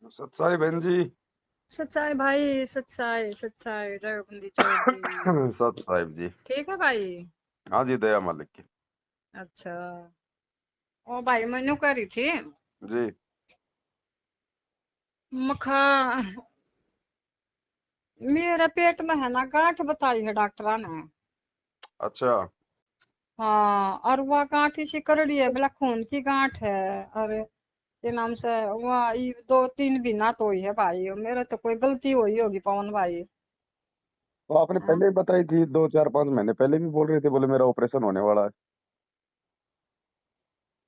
सच्चाई बहन जी। सच्चाई भाई, सच्चाई सच्चाई, जय बंदी चोर की। सत साहिब जी। ठीक है भाई। हाँ जी, दया मालिक की। अच्छा। ओ भाई, मैनू कह रही थी जी। मखा मेरे पेट में है ना गांठ बताई है डॉक्टर ने। अच्छा। हाँ, और वह गांठ इसी करड़ी है, बोला खून की गांठ है। और ये नाम से वह 2-3 महीना तो हुई है भाई, मेरे तो कोई गलती हुई होगी पवन भाई। तो आपने हाँ? पहले ही बताई थी, 2 4 5 महीने पहले भी बोल रहे थे, बोले मेरा ऑपरेशन होने वाला है।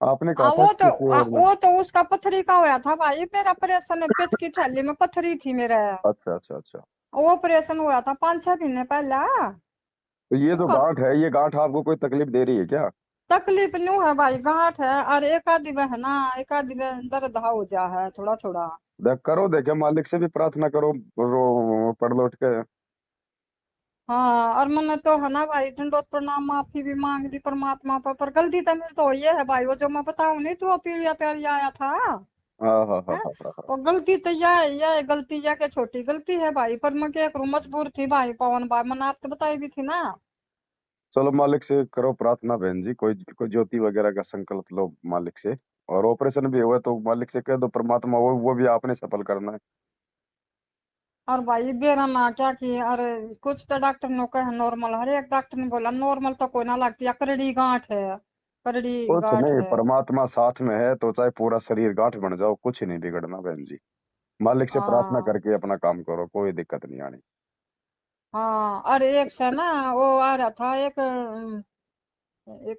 आपने कहा था किसी और ने। वो तो उसका पथरी का होया था भाई, मेरा ऑपरेशन पेट की थैली में पथरी थी मेरे। अच्छा अच्छा अच्छा। वो ऑपरेशन हुआ था 5-6 महीने पहले। तो ये जो उसका गांठ है, ये गांठ आपको कोई तकलीफ दे रही है क्या? तकलीफ न्यू है भाई, गांठ है, और एक आधी में है ना, एक आधी में दर्द हो जा है थोड़ा थोड़ा। देख करो, देखे मालिक से भी प्रार्थना करो। पढ़ लौट के। हाँ, और मैंने तो है ना भाई दंडोत प्रणाम माफी भी मांग दी परमात्मा पर गलती तो मेरी तो ये है भाई, वो जो मैं बताऊं नहीं, तो पीड़िया पेड़िया आया था। हाँ हाँ हाँ है। हाँ हाँ हाँ। और गलती तो यह गलती या के छोटी गलती है भाई, पर मैं क्या करूं, मजबूर थी भाई पवन भाई, मैंने आपको बताई भी थी ना। चलो मालिक से करो प्रार्थना बहन जी, कोई कोई ज्योति वगैरह का संकल्प लो मालिक से। और ऑपरेशन भी हुआ तो मालिक से कह दो, परमात्मा वो भी आपने सफल करना है। और भाई बेरा ना क्या की, अरे कुछ तो डॉक्टर ने कहा नॉर्मल, हर एक डॉक्टर ने बोला नॉर्मल तो कोई ना लगती है, करड़ी गांठ है, करड़ी कुछ गांठ नहीं, है। परमात्मा साथ में है तो चाहे पूरा शरीर गांठ बन जाओ, कुछ नहीं बिगड़ना बहन जी। मालिक से प्रार्थना हाँ। करके अपना काम करो, कोई दिक्कत नहीं आनी। हाँ, अरे एक से ना वो आ रहा था एक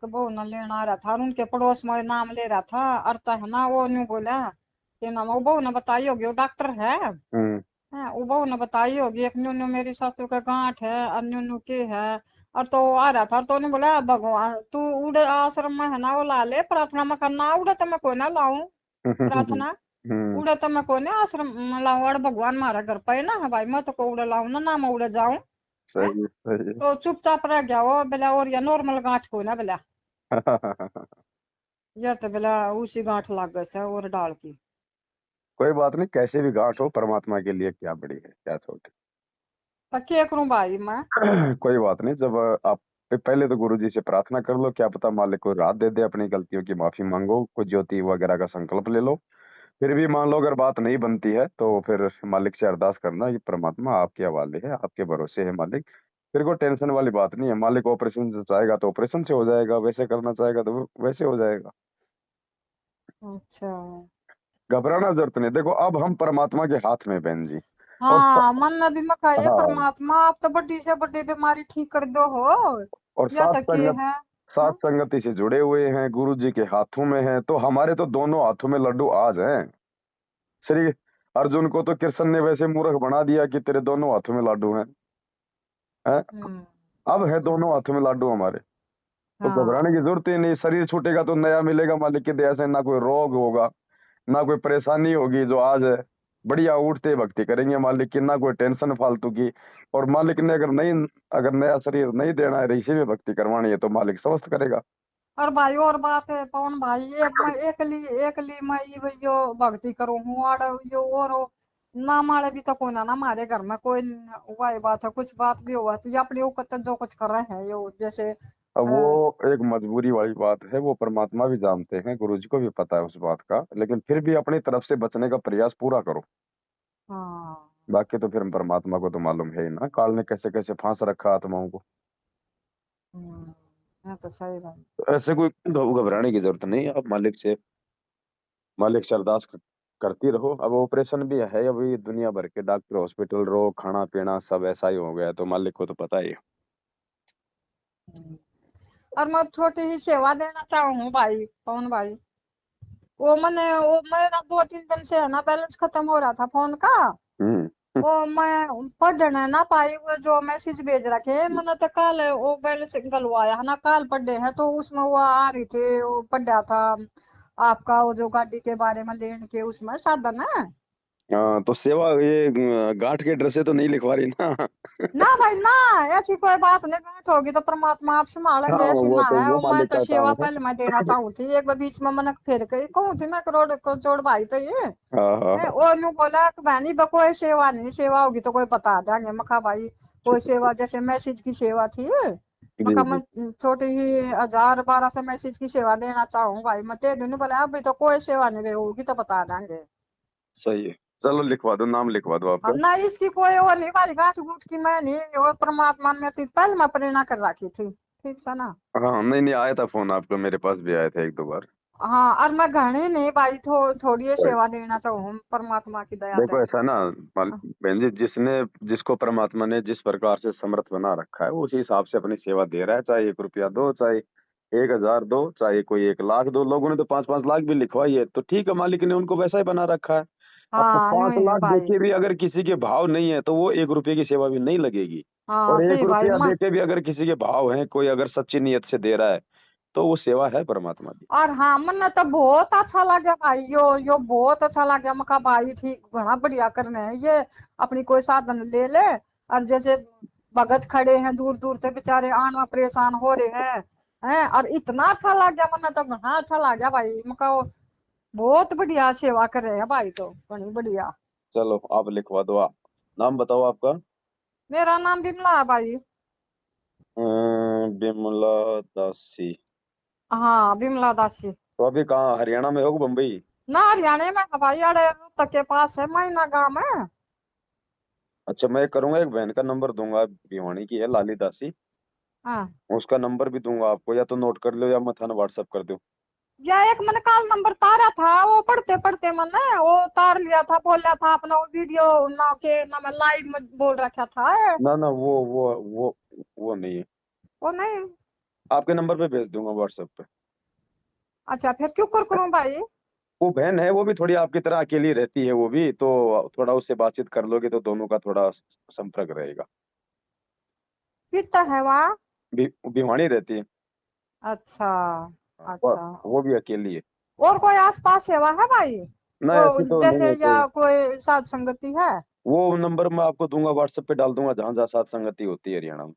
बहू न लेना आ रहा था, और उनके पड़ोस में नाम ले रहा था, अरता है ना, वो न्यू बोला कि नाम, वो बहू ने बताई होगी, वो डॉक्टर है। हम्म। हाँ, वो बहू ने बताई होगी, एक न्यू न्यू मेरी सासू का गांठ है, और न्यू न्यू की है। और तो वो आ रहा था, तो उन्हें बोला भगवान तू उड़े आश्रम में है ना, वो ला ले प्रार्थना में करना, उड़े तो मैं कोई ना लाऊं प्रार्थना। हम्म। उड़े तो मैं कोई ना आश्रम में लाऊं, और भगवान मारा घर पे है ना, है भाई मैं तो को उड़े लाऊं ना, ना मैं उड़े जाऊं। है। सही है सही तो चुपचाप रह गया वो, बोला और या नॉर्मल गांठ को ना बोला, है। या तो बोला उसी गांठ लाग गए से और डाल की। कोई बात नहीं, कैसे भी गांठ हो, परमात्मा के लिए क्या बड़ी है क्या छोटी। तो क्या करूं भाई मैं। कोई बात नहीं, जब आप पहले तो गुरु जी से प्रार्थना कर लो, क्या पता मालिक को राहत दे दे, अपनी गलतियों की माफी मांगो, कुछ ज्योति वगैरह का संकल्प ले लो। फिर भी मान लो अगर बात नहीं बनती है तो फिर मालिक से अरदास करना, ये परमात्मा आपके हवाले है, आपके भरोसे है मालिक। फिर कोई टेंशन वाली बात नहीं है, मालिक ऑपरेशन से चाहेगा तो ऑपरेशन से हो जाएगा, वैसे करना चाहेगा तो वैसे हो जाएगा। अच्छा। घबराना जरूरत नहीं, देखो अब हम परमात्मा के हाथ में हैं, बहन जी। और हाँ, मन में भी मका ये हाँ, परमात्मा, आप तो बड़ी से बड़ी बीमारी ठीक कर दो हो, और या सात तो के संगत, है। सात हाँ? संगति से जुड़े हुए हैं, गुरु जी के हाथों में है, तो हमारे तो दोनों हाथों में लड्डू आज हैं। श्री अर्जुन को तो कृष्ण ने वैसे मूर्ख बना दिया कि तेरे दोनों हाथों में लाडू हैं। हम्म। अब है हम्म। दोनों हाथों में लाडू हमारे। तो घबराने हाँ। की जरूरत ही नहीं, शरीर छूटेगा तो नया मिलेगा मालिक की दया से, ना कोई रोग होगा, ना कोई परेशानी होगी, जो आज है बढ़िया उठते भक्ति करेंगे मालिक की, ना कोई टेंशन फालतू की। और मालिक ने अगर नया शरीर नहीं देना है, इसी में भक्ति करवानी है, तो मालिक स्वस्थ करेगा। और भाई और बात है पवन भाई, ये मैं एकली मैं यो भक्ति करूँ हूँ, और यो और नाम वाले भी तो कोई ना ना हमारे घर में कोई वही बात है, कुछ बात भी हुआ तो ये अपने ऊपर जो कुछ कर रहे हैं यो जैसे अब वो एक मजबूरी वाली बात है, वो परमात्मा भी जानते हैं, गुरु जी को भी पता है उस बात का, लेकिन फिर भी अपनी तरफ से बचने का प्रयास पूरा करो। हाँ। बाकी तो फिर परमात्मा को तो मालूम है ही ना, काल ने कैसे कैसे फांस रखा आत्माओं को। ये तो सही बात। तो ऐसे कोई घबराने की जरूरत नहीं, आप मालिक से अरदास करती रहो। अब ऑपरेशन भी है, अभी दुनिया भर के डॉक्टर हॉस्पिटल रो, खाना पीना सब ऐसा ही हो गया है, तो मालिक को तो पता ही है। हम्म। और मैं छोटी ही सेवा देना चाहूँ भाई पवन भाई, वो मेरा 2-3 दिन से है ना बैलेंस खत्म हो रहा था फोन का। हम्म। वो मैं पढ़ने ना पाई, वो जो मैसेज भेज रखे मैंने तो कल वो बैलेंस निकलवाया है ना, कल पढ़े हैं, तो उसमें वो आ रही थी, वो पढ़ा था आपका वो जो गाड़ी के बारे में लेने के उसमें साधन है। तो सेवा ये गांठ के ड्रेसे तो नहीं लिखवा रही ना? ना भाई ना, ऐसी कोई बात नहीं, गांठ होगी तो परमात्मा आप हाँ, संभालेंगे, ऐसी वो ना तो है। वो और मैं मालिक तो का सेवा काम है। पहले मैं देना चाहूँ थी, एक बार बीच में मन फिर गई कहूँ थी मैं, करोड़ को जोड़ भाई तो ये हाँ हाँ हाँ। और यूं बोला कि बहनी बा कोई सेवा नहीं, सेवा होगी तो कोई बता देंगे। मखा भाई कोई सेवा जैसे मैसेज की सेवा थी, जी मखा जी। मैं छोटी ही 1000 1200 मैसेज की सेवा देना चाहूँ भाई, मैं दे दूँ। बोला अभी तो कोई सेवा नहीं रही होगी तो बता देंगे। सही है, चलो लिखवा दो, नाम लिखवा दो और आपका। ना इसकी कोई और नहीं भाई, गांठ गूंठ की मैं नहीं, और परमात्मा ने थी पहले मैं प्रेरणा कर रखी थी, ठीक है ना। हाँ नहीं नहीं, आया था फोन आपका, मेरे पास भी आया था एक दो बार। हाँ और मैं घनी नहीं भाई, थोड़ी ये सेवा देना चाहूँ परमात्मा की दया से। देखो ऐसा ना, बहन जी, जिसको परमात्मा ने जिस प्रकार से समर्थ बना रखा है, वो उसी हिसाब से अपनी सेवा दे रहा है। चाहे 1 रुपया दो, चाहे 1000 दो, चाहे कोई 1 लाख दो। लोगों ने तो 5-5 लाख भी लिखवाई है, तो ठीक है, मालिक ने उनको वैसा ही बना रखा है। आपको हाँ यूं पांच ही है लाख भाई। देके भी अगर किसी के भाव नहीं है, तो वो 1 रुपये की सेवा भी नहीं लगेगी। हाँ और एक सही भाई। रुपया देके भी अगर किसी के भाव है, कोई अगर सच्ची नीयत से दे रहा है, तो वो सेवा है परमात्मा की। और हाँ मन तो बहुत अच्छा लगा भाई, यो बहुत अच्छा लगा। मका भाई ठीक घना बढ़िया करने हैं ये, अपनी कोई साधन ले ले। और जैसे भगत खड़े हैं दूर दूर से बेचारे आन में परेशान हो रहे हैं और इतना अच्छा लग गया, मन तो घना अच्छा लग गया भाई। मका बहुत बढ़िया सेवा कर रहे हैं भाई, तो घनी बढ़िया। चलो आप लिखवा दो। आप नाम बताओ आपका। मेरा नाम बिमला है भाई। बिमला दासी। हाँ बिमला दासी। तो अभी कहाँ, हरियाणा में हो कि मुंबई? ना हरियाणा में है भाई, अरे रोहतक के पास है, मैना गाँव है। अच्छा, मैं करूंगा, एक बहन का नंबर दूंगा, भिवानी की है, लाली दासी। हाँ उसका नंबर भी दूंगा आपको, या तो नोट कर लो या मैं थाना व्हाट्सअप कर दूं। या एक मैंने कॉल नंबर तारा था, वो पढ़ते पढ़ते मैंने वो तार लिया था, बोला था अपना वो वीडियो ना के ना, मैं लाइव में बोल रखा था। ना ना, वो नहीं है। वो नहीं। आपके नंबर पे भेज दूंगा व्हाट्सएप पे। अच्छा फिर क्यों कर करूं भाई। वो बहन है, वो भी थोड़ी आपकी तरह अकेली रहती है, वो भी तो थोड़ा उससे बातचीत कर लोगे तो दोनों का थोड़ा संपर्क रहेगा। कितना है वहाँ। भिवानी रहती है। अच्छा। हाँ, अच्छा वो भी अकेली है। और कोई आसपास सेवा है भाई, ना, वो ऐसी तो नहीं जैसे है कोई। या कोई साध संगति है। वो नंबर मैं आपको दूंगा, व्हाट्सएप पे डाल दूंगा, जहां जहां साथ संगति होती है हरियाणा में।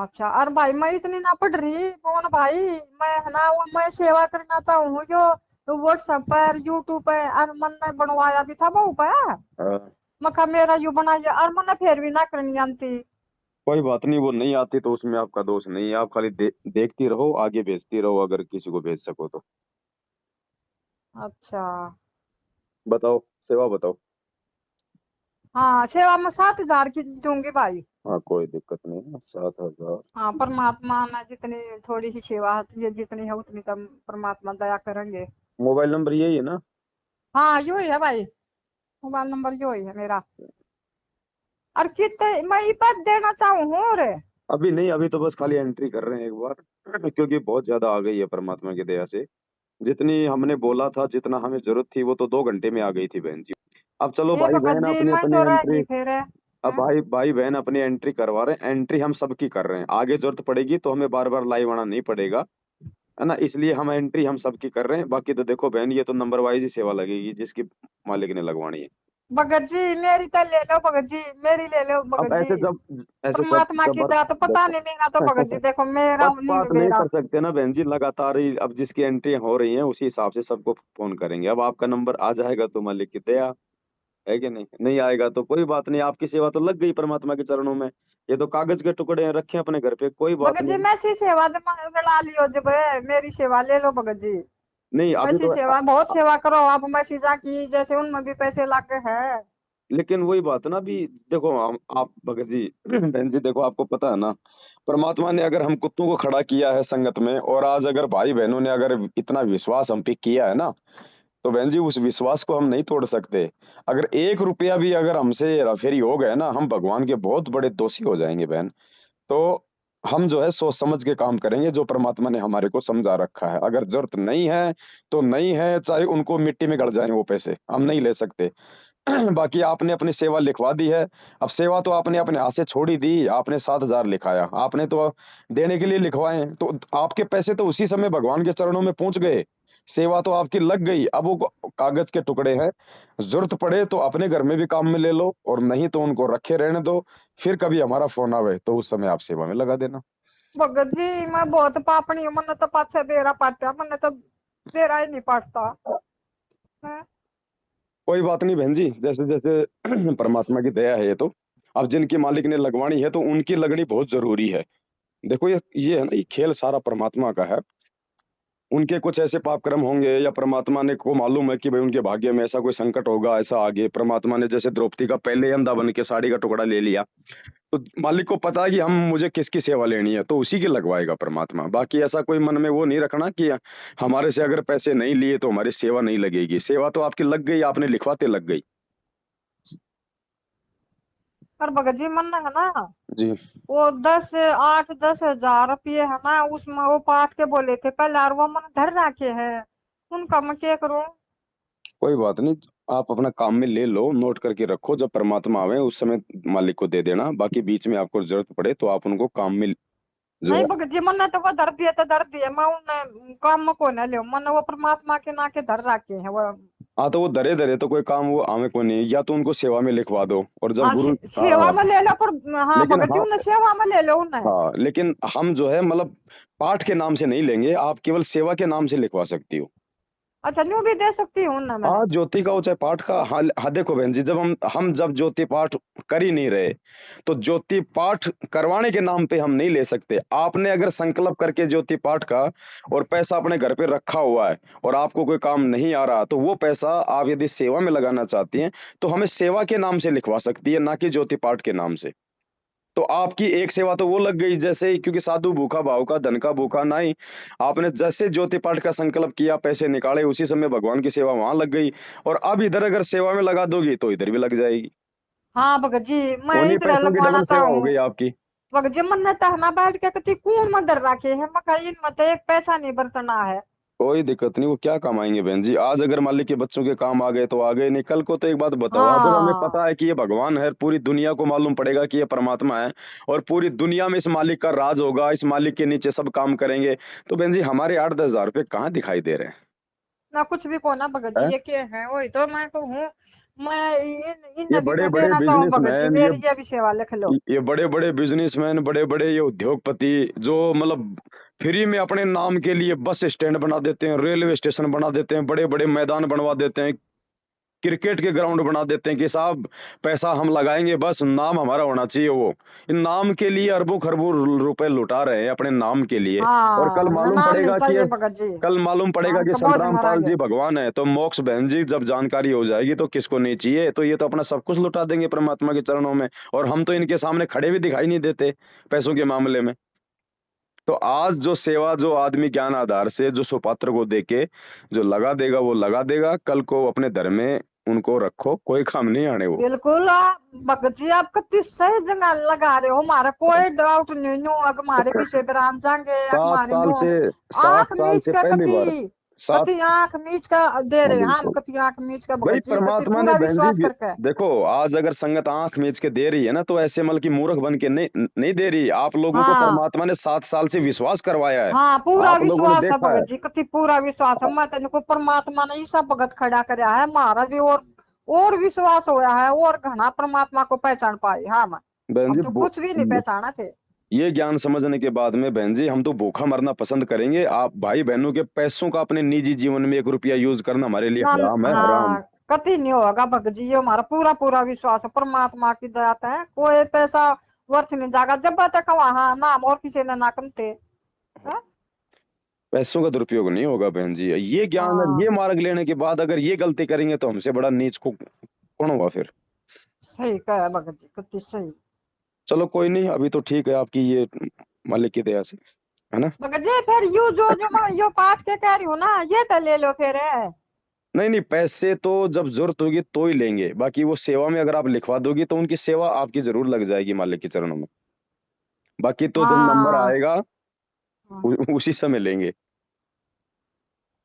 अच्छा और भाई मैं इतनी ना पढ़ रही कौन भाई, मैं है ना वो मैं सेवा करना चाहूँ जो व्हाट्सएप पर यूट्यूब पे, और मन ने बनवाया भी था वो पे। हाँ, मखा मेरा यू बनाइए और मैंने फिर भी ना करनी आती। कोई बात नहीं, वो नहीं आती तो उसमें आपका दोष नहीं है। आप खाली देखती रहो, आगे भेजती रहो, अगर किसी को भेज सको तो। अच्छा। बताओ, सेवा बताओ। हाँ सेवा में 7,000 की दूंगी भाई। हाँ, कोई दिक्कत नहीं है, 7,000। हाँ परमात्मा ने जितनी थोड़ी सी सेवा होती है जितनी है उतनी तो परमात्मा दया करेंगे। मोबाइल नंबर यही है ना? हाँ यू ही है भाई, मोबाइल नंबर यू ही है मेरा। और कितने मैं इतना देना चाहूँ रे। अभी नहीं, अभी तो बस खाली एंट्री कर रहे हैं एक बार, क्योंकि बहुत ज्यादा आ गई है परमात्मा की दया से। जितनी हमने बोला था, जितना हमें जरूरत थी, वो तो 2 घंटे में आ गई थी बहन जी। अब चलो ये भाई भगत बहन जी अपनी मैं अपनी तो रह एंट्री। गई फिर है। अब भाई भाई बहन अपनी एंट्री करवा रहे हैं, एंट्री हम सबकी कर रहे हैं, आगे जरूरत पड़ेगी तो हमें बार बार लाइव आना नहीं पड़ेगा, है ना? इसलिए हम एंट्री हम सबकी कर रहे हैं। बाकी तो देखो बहन, ये तो नंबर वाइज ही सेवा लगेगी, जिसकी मालिक ने लगवानी है। भगत जी मेरी तो ले लो, भगत जी मेरी ले लो अब भगत जी। ऐसे जब परमात्मा की जबर दया तो पता देखो, नहीं, मेरा तो भगत जी देखो मेरा नहीं पक्षपात नहीं मेरा। कर सकते ना बहन जी, लगातार ही अब जिसकी एंट्री हो रही है उसी हिसाब से सबको फोन करेंगे। अब आपका नंबर आ जाएगा तो मालिक की दया है कि नहीं, नहीं आएगा तो कोई बात नहीं, आपकी सेवा तो लग गई परमात्मा के चरणों में। ये तो कागज के टुकड़े हैं, रखे अपने घर पे, कोई बात भगत जी नहीं। मैं सी सेवा ला लियो जब मेरी सेवा ले लो भगत जी। नहीं अभी मैसी तो सेवा बहुत सेवा करो आप, मैसी की जैसे उनमें भी पैसे लागे है। लेकिन वही बात है ना, अभी देखो आप भगत जी बहन जी, देखो आपको पता है ना, परमात्मा ने अगर हम कुत्तों को खड़ा किया है संगत में, और आज अगर भाई बहनों ने अगर इतना विश्वास हम पे किया है ना, तो बहन जी उस विश्वास को हम नहीं तोड़ सकते। अगर 1 रुपया भी अगर हमसे हेराफेरी हो गया ना, हम भगवान के बहुत बड़े दोषी हो जाएंगे बहन। तो हम जो है सोच समझ के काम करेंगे, जो परमात्मा ने हमारे को समझा रखा है। अगर जरूरत नहीं है तो नहीं है, चाहे उनको मिट्टी में गड़ जाए वो पैसे, हम नहीं ले सकते। बाकी आपने अपनी सेवा लिखवा दी है। अब सेवा तो आपने अपने हाथ से छोड़ ही दी, आपने 7,000 लिखाया, आपने तो देने के लिए लिखवाए हैं, तो आपके पैसे तो उसी समय भगवान के चरणों में पहुंच गए। सेवा तो आपकी लग गई। अब वो कागज के टुकड़े हैं, जरूरत पड़े तो अपने घर में भी काम में ले लो, और नहीं तो उनको रखे रहने दो। फिर कभी हमारा फोन आवे तो उस समय आप सेवा में लगा देना। भगत जी मैं बहुत पापनी हूँ, मैंने तो पाछे बेरा पाटा, मैंने तो बेरा ही नहीं पाटता है। कोई बात नहीं बहन जी, जैसे जैसे परमात्मा की दया है ये तो। अब जिनकी मालिक ने लगवानी है तो उनकी लगनी बहुत जरूरी है। देखो ये है ना, ये खेल सारा परमात्मा का है। उनके कुछ ऐसे पाप कर्म होंगे, या परमात्मा ने को मालूम है कि भाई उनके भाग्य में ऐसा कोई संकट होगा, ऐसा आगे परमात्मा ने जैसे द्रौपदी का पहले ही अंधा बन के साड़ी का टुकड़ा ले लिया, तो मालिक को पता है कि हम मुझे किसकी सेवा लेनी है, तो उसी की लगवाएगा परमात्मा। बाकी ऐसा कोई मन में वो नहीं रखना कि हमारे से अगर पैसे नहीं लिए तो हमारी सेवा नहीं लगेगी। सेवा तो आपकी लग गई, आपने लिखवाते लग गई। पर भगत जी मन है ना, जी वो 8-10 हजार रुपये है ना, उसमें वो पाठ के बोले थे पहले, और वो मन धर रखे है, उनका मैं क्या करूं। कोई बात नहीं, आप अपना काम में ले लो, नोट करके रखो, जब परमात्मा आवे उस समय मालिक को दे देना। बाकी बीच में आपको जरूरत पड़े तो आप उनको काम में जो नहीं है। भगत जी मन तो वो धर दिए तो धर दिए, मैं उन्हें काम में को न ले, मन वो परमात्मा के ना के धर रखे हैं वो। हाँ तो वो धरे धरे तो कोई काम वो आवे को नहीं, या तो उनको सेवा में लिखवा दो, और जब हाँ गुरु। सेवा हाँ में ले लो पर, हाँ लेकिन भगत जी हाँ, उन्हें सेवा में ले लो उन्हें। हाँ लेकिन हम जो है मतलब पाठ के नाम से नहीं लेंगे, आप केवल सेवा के नाम से लिखवा सकती हो। अच्छा न्यू भी दे सकती हूँ उन्हें मैं। हाँ ज्योति का हो चाहे पाठ का। हाँ हाँ देखो बहन जी, जब हम जब ज्योति पाठ कर ही नहीं रहे, तो ज्योति पाठ करवाने के नाम पे हम नहीं ले सकते। आपने अगर संकल्प करके ज्योति पाठ का और पैसा अपने घर पे रखा हुआ है, और आपको कोई काम नहीं आ रहा, तो वो पैसा आप यदि सेवा में लगाना चाहती हैं तो हमें सेवा के नाम से लिखवा सकती है, ना कि ज्योति पाठ के नाम से। तो आपकी एक सेवा तो वो लग गई जैसे ही, क्योंकि साधु भूखा भाव का धन का भूखा नहीं। आपने जैसे ज्योति पाठ का संकल्प किया, पैसे निकाले, उसी समय भगवान की सेवा वहां लग गई। और अब इधर अगर सेवा में लगा दोगी तो इधर भी लग जाएगी। हाँ भगत जी मैं उन्हीं इधर पैसों की लगवाना डबल तो सेवा हो हूँ। गई आपकी। भगत जी मन तो है ना बैठ के कति कौन मंदिर रखे है, मैं कहीं इनमें तो एक पैसा नहीं बरतना है। कोई दिक्कत नहीं, वो क्या कमाएंगे बहन जी। आज अगर मालिक के बच्चों के काम आ गए तो आ गए, नहीं कल को तो एक बात बताओ, अगर हमें हाँ पता है कि ये भगवान है, पूरी दुनिया को मालूम पड़ेगा कि ये परमात्मा है, और पूरी दुनिया में इस मालिक का राज होगा, इस मालिक के नीचे सब काम करेंगे, तो बहन जी हमारे 8-10 हजार रुपये कहाँ दिखाई दे रहे ना कुछ भी को ना भगत जी, हैं? ये क्या है वही तो मैं तो हूँ। मैं इन ये नबी बड़े मैं बड़े देना चाहूँ भगत जी, बिजनेसमैन, मेरी ये भी सेवा लिख लो। ये बड़े बड़े बिजनेसमैन, बड़े बड़े ये उद्योगपति, जो मतलब फ्री में अपने नाम के लिए बस स्टैंड बना देते हैं, रेलवे स्टेशन बना देते हैं, बड़े बड़े मैदान बनवा देते हैं, क्रिकेट के ग्राउंड बना देते हैं कि साहब पैसा हम लगाएंगे, बस नाम हमारा होना चाहिए। वो इन नाम के लिए अरबों खरबों रुपए लुटा रहे हैं अपने नाम के लिए। और हाँ ना नाम नहीं चाहिए भगत जी, कल मालूम पड़ेगा हम कि तो मौज संतराम पाल मारांगे। जी भगवान है, तो मोक्ष बहन जी जब जानकारी हो जाएगी तो किसको नहीं चाहिए। तो ये तो अपना सब कुछ लुटा देंगे परमात्मा के चरणों में, और हम तो इनके सामने खड़े भी दिखाई नहीं देते पैसों के मामले में। तो आज जो सेवा, जो आदमी ज्ञान आधार से जो सुपात्र को देके जो लगा देगा वो लगा देगा, कल को अपने धर्म में उनको रखो, कोई काम नहीं आने वो। बिल्कुल आप भगत जी आप कितनी सही जगह लगा रहे हो, हमारा कोई डाउट नहीं नो, अगर हमारे पीछे ब्रांच जाएंगे सात हमारे साल नो से आंख 7 साल मीच से का पहली कति, बार। सात। कति आंख मीच का दे हाँ रहे हैं हम, बिल्कुल। कति आंख मीच का भाई भगत जी, कति परमात्मा ने पूरा बहन जी विश्वास करके। देखो, आज अगर संगत आंख मीच के दे रही है ना, तो ऐसे मतलब की मूर्ख बन के नहीं नहीं दे रही। आप लोगों को हाँ परमात्मा ने 7 साल से विश्वास करवाया है, हाँ पूरा आप लोगों ने विश्वास है देखा है। भगत जी, कति पूरा विश्वास है, मैं तेन परमात्मा ने ये सब भगत खड़ा कराया है, हमारा भी और विश्वास होया है, और घना परमात्मा को पहचान पाई। हाँ मैं, बहन हम जी तो कुछ भी नहीं पहचाना थे। ये ज्ञान समझने के बाद में बहन जी हम तो भूखा मरना पसंद करेंगे। आप भाई बहनों के पैसों का अपने निजी जीवन में 1 रुपया यूज करना हमारे लिए ना हराम है, हराम। हाँ कति नहीं होगा भगत जी, ये हमारा पूरा पूरा विश्वास है, परमात्मा की दया है, कोई पैसा व्यर्थ नहीं जाएगा जब तक वहां नाम और किसी ने ना कमते। हाँ पैसों का दुरुपयोग नहीं होगा बहन जी। ये ज्ञान और ये हाँ, मार्ग लेने के बाद अगर ये गलती करेंगे तो हमसे बड़ा नीच को कौन होगा फिर। सही कहा भगत जी, कति सही। चलो कोई नहीं, अभी तो ठीक है आपकी ये मालिक की दया से, है ना। भगत जी फिर यू जो जो मैं यो पाठ के कह रही हूँ ना, ये तो ले लो फिर है। नहीं नहीं, पैसे तो जब जरूरत होगी तो ही लेंगे। बाकी वो सेवा में अगर आप लिखवा दोगी तो उनकी सेवा आपकी जरूर लग जाएगी मालिक के चरणों में। बाकी तो जब नंबर हाँ आएगा हाँ। उसी समय लेंगे।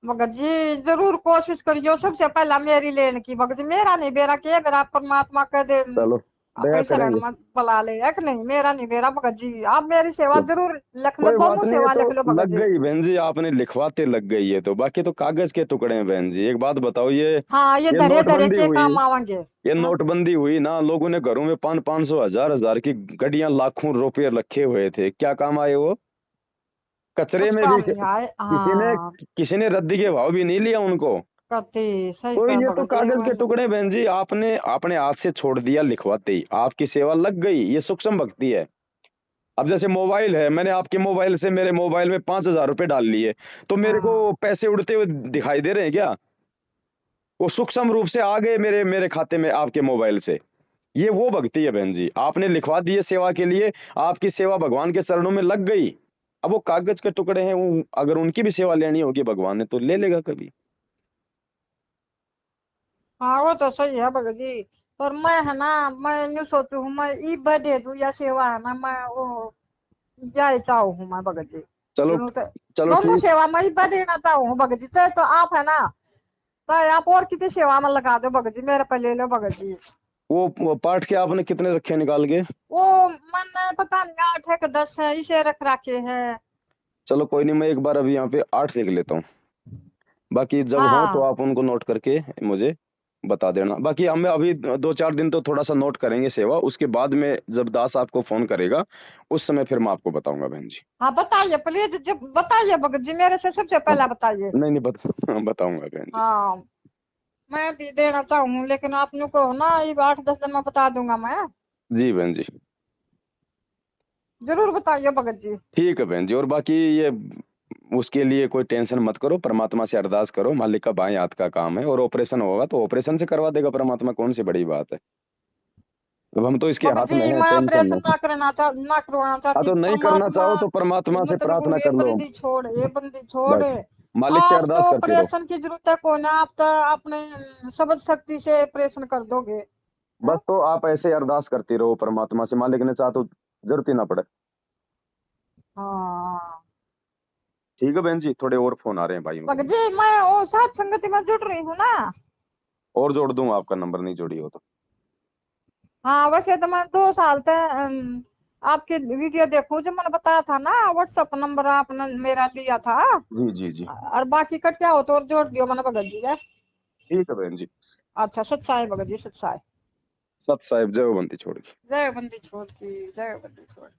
भगत जी जरूर कोशिश करियो सबसे पहला मेरी लेन की भगत जी, मेरा नहीं बेरा के अगर आप परमात्मा के दे चलो दया अपनी शरण करेंगे। में बुला ले, है कि नहीं? मेरा नहीं बेरा भगत जी, आप मेरी सेवा तो जरूर लिख लो, कोई बात दोनों नहीं, ये सेवा तो लिख लो भगत लग जी। गई बहन जी, आपने लिखवाते लग गई है तो, बाकी तो कागज के टुकड़े हैं बहन जी। एक बात बताओ, हाँ, ये ये धरे धरे नोटबंदी के हुई, काम आवेंगे। ये हाँ, नोटबंदी हुई ना, लोगों ने घरों में 500 हजार हजार की गाड़ियां, लाखों रुपए रखे हुए थे, क्या काम आए वो? कचरे कुछ में भी काम नहीं आए। हाँ, किसी ने रद्दी के भाव भी नहीं लिया उनको। कति सही तो कहा ये तो भगत जी, कागज के वही। टुकड़े बहन जी, आपने अपने हाथ से छोड़ दिया लिखवाते ही, आपकी सेवा लग गई, ये सूक्ष्म भक्ति है। अब जैसे मोबाइल है, मैंने आपके मोबाइल से मेरे मोबाइल में 5,000 रुपए डाल लिए, तो मेरे को हाँ, पैसे उड़ते हुए दिखाई दे रहे हैं क्या? वो सूक्ष्म रूप से आ गए मेरे मेरे खाते में आपके मोबाइल से। ये वो भक्ति है बहन जी, आपने लिखवा दिए सेवा के लिए, आपकी सेवा भगवान के चरणों में लग गई। अब वो कागज के टुकड़े हैं, वो अगर उनकी भी सेवा लेनी होगी भगवान ने तो ले लेगा कभी। हाँ, वो तो सही है भगत जी। पर मैं है ना, मैं यूँ सोचू हूँ, मैं ई दे दूँ या सेवा है ना, मैं वो जाए चाहू हूँ मैं भगत जी, चलो, क्यों तो चलो दोनों ठीक। सेवा मैं ही देना चाहू हूँ भगत जी, चाहे तो आप है ना, चाहे आप और किसी सेवा में लगा दो भगत जी, मेरे पे ले लो भगत जी। वो पाठ के आपने कितने रखे निकाल के? वो मैंने पता नहीं 8 है कि 10 है, इसे रख रखे हैं। चलो कोई नहीं, मैं एक बार अभी यहाँ पे 8 लिख लेता हूँ, बाकी जब हो तो हाँ, आप उनको नोट करके मुझे बता देना। बाकी हमें अभी 2-4 दिन तो थोड़ा सा नोट करेंगे सेवा, उसके बाद में जब दास आपको फोन करेगा उस समय फिर मैं आपको बताऊंगा बहन जी। हाँ, बताइए प्लीज, जब बताइए भगत जी, मेरे से सबसे हाँ, पहला बताइए। नहीं नहीं बताऊंगा बहन जी। हाँ, मैं भी देना चाहूँ, लेकिन आप लोग को ना ये 8-10 दिन में बता दूंगा मैं। जी बहन जी। जरूर बताइए भगत जी। ठीक है बहन जी, और बाकी ये उसके लिए कोई टेंशन मत करो, परमात्मा से अरदास करो, मालिक का बाएं हाथ का काम है, और ऑपरेशन होगा तो ऑपरेशन से करवा देगा परमात्मा, कौन सी बड़ी बात है। अब हम तो इसके भगत हाथ में जी हैं, मैं टेंशन ऑपरेशन नहीं। ना करवाना हाँ चाहती, तो नहीं करना परमात्मा चाहो तो परमात्मा से हिम्मत प्रार्थना जरूर, ये कर लो। बंदी छोड़, ये बंदी छोड़। बस मालिक से आप तो अरदास करते रहो। ऑपरेशन की जरूरत है को ना, आप तो अपने शब्द शक्ति से ऑपरेशन कर दोगे। बस हाँ, तो आप ऐसे अरदास करती रहो परमात्मा से, मालिक ने चाहा तो जरूरत ही ना पड़े। हाँ ठीक है बहन जी, थोड़े और फोन आ रहे हैं भाइयों के भगत मुझे। जी, मैं वो साथ संगति में जुड़ रही हूँ ना। और जोड़ दूं आपका नंबर, नहीं जोड़ी हो तो? हाँ, वैसे तो मैं 2 साल तक आपके वीडियो देखूं, जो मैंने बताया था ना, व्हाट्सएप नंबर आपने मेरा लिया था। जी जी जी। और बाकी कट क्या हो तो और जोड़ दियो मैंने भगत जी है। ठीक है बहन जी। अच्छा, सच्चाई भगत जी, सच्चाई। सत साहिब जय बंदी छोड़ के। जय बंदी छोड़ की, जय बंदी छोड़।